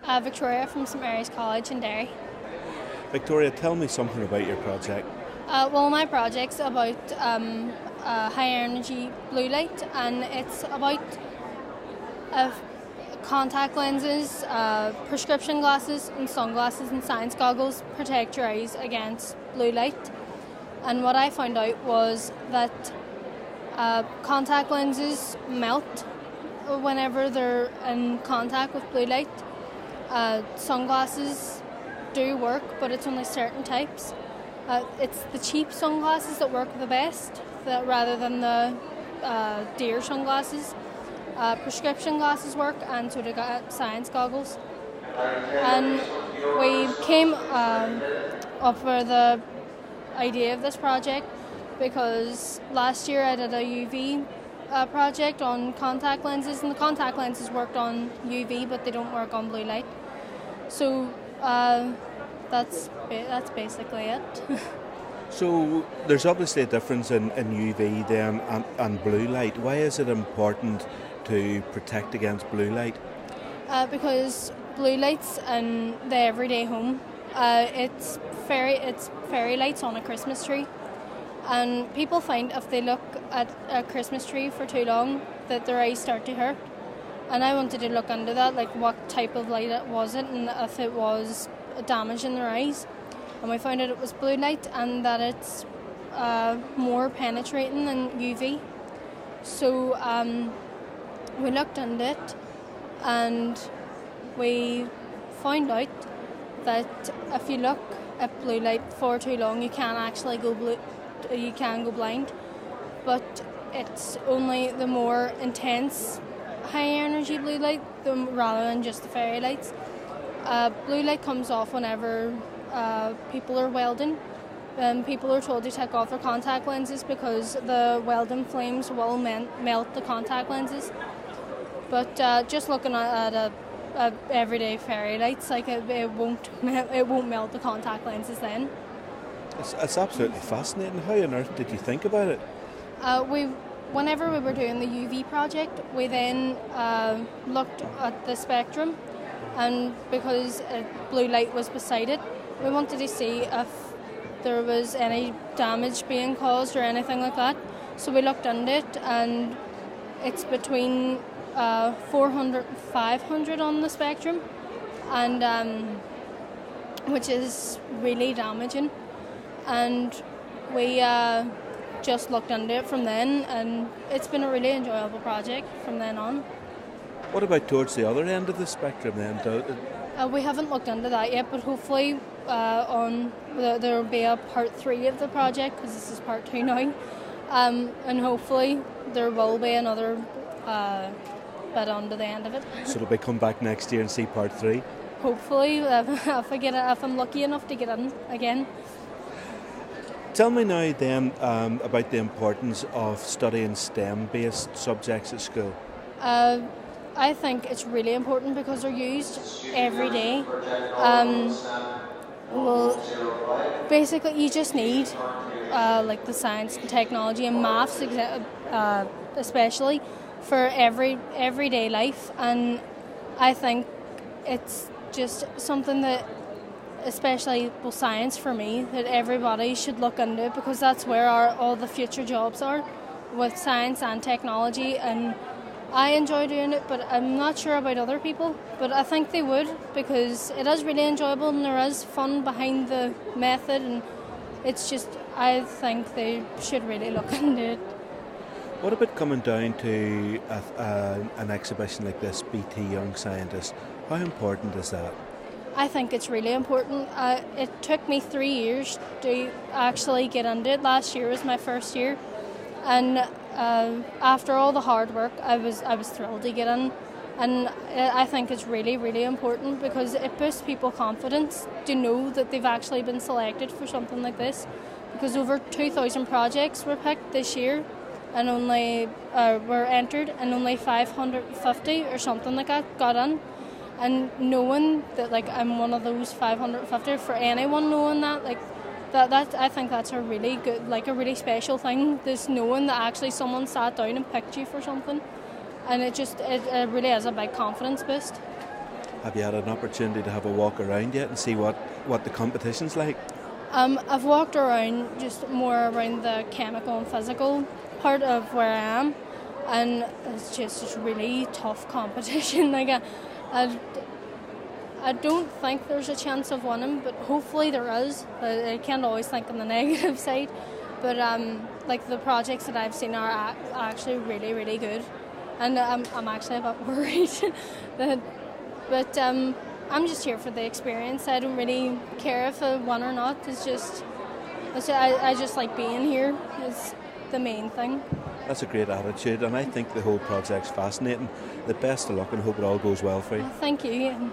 Victoria from St Mary's College in Derry. Victoria, tell me something about your project. Well, my project's about high energy blue light, and it's about contact lenses, prescription glasses and sunglasses and science goggles protect your eyes against blue light. And what I found out was that contact lenses melt whenever they're in contact with blue light. Sunglasses do work, but it's only certain types. It's the cheap sunglasses that work the best, rather than the dear sunglasses. Prescription glasses work, and so do science goggles. And we came up with the idea of this project because last year I did a UV project on contact lenses, and the contact lenses worked on UV, but they don't work on blue light. So that's basically it. So there's obviously a difference in UV then and blue light. Why is it important to protect against blue light? Because blue light's in the everyday home. It's fairy lights on a Christmas tree, and people find if they look at a Christmas tree for too long that their eyes start to hurt. And I wanted to look into that, like what type of light it was, and if it was damaging their eyes. And we found out it was blue light, and that it's more penetrating than UV. So we looked into it, and we found out that if you look at blue light for too long, you can actually go blind. But it's only the more intense high energy blue light rather than just the fairy lights. Blue light comes off whenever people are welding. People are told to take off their contact lenses because the welding flames will melt the contact lenses. But just looking at a everyday fairy lights, like it won't melt the contact lenses then. It's absolutely fascinating. How on earth did you think about it? Whenever we were doing the UV project, we then looked at the spectrum, and because blue light was beside it, we wanted to see if there was any damage being caused or anything like that. So we looked into it, and it's between 400 and 500 on the spectrum, and which is really damaging. And we just looked into it from then, and it's been a really enjoyable project from then on. What about towards the other end of the spectrum then? We haven't looked into that yet, but hopefully there will be a part 3 of the project, because this is part 2 now, and hopefully there will be another bit onto the end of it. So will we come back next year and see part 3? Hopefully, if I'm lucky enough to get in again. Tell me now then about the importance of studying STEM-based subjects at school. I think it's really important because they're used every day. Well, basically you just need like the science and technology and maths especially for everyday life, and I think it's just something that, especially science for me, that everybody should look into, because that's where all the future jobs are, with science and technology. And I enjoy doing it, but I'm not sure about other people, but I think they would, because it is really enjoyable and there is fun behind the method, and it's just, I think they should really look into it. What about coming down to an exhibition like this, BT Young Scientist? How important is that? I think it's really important. It took me 3 years to actually get into it. Last year was my first year, and after all the hard work, I was thrilled to get in. And I think it's really, really important, because it boosts people's confidence to know that they've actually been selected for something like this. Because over 2,000 projects were picked this year, and only were entered, and only 550 or something like that got in. And knowing that, like, I'm one of those 550, for anyone knowing that, like, that I think that's a really good, like, a really special thing. This knowing that actually someone sat down and picked you for something, and it really is a big confidence boost. Have you had an opportunity to have a walk around yet and see what the competition's like? I've walked around, just more around the chemical and physical part of where I am, and it's just really tough competition. I don't think there's a chance of winning, but hopefully there is. I can't always think on the negative side, but the projects that I've seen are actually really, really good, and I'm actually a bit worried but I'm just here for the experience. I don't really care if I win or not. I just like being here. It's the main thing. That's a great attitude, and I think the whole project's fascinating. The best of luck, and hope it all goes well for you. Thank you.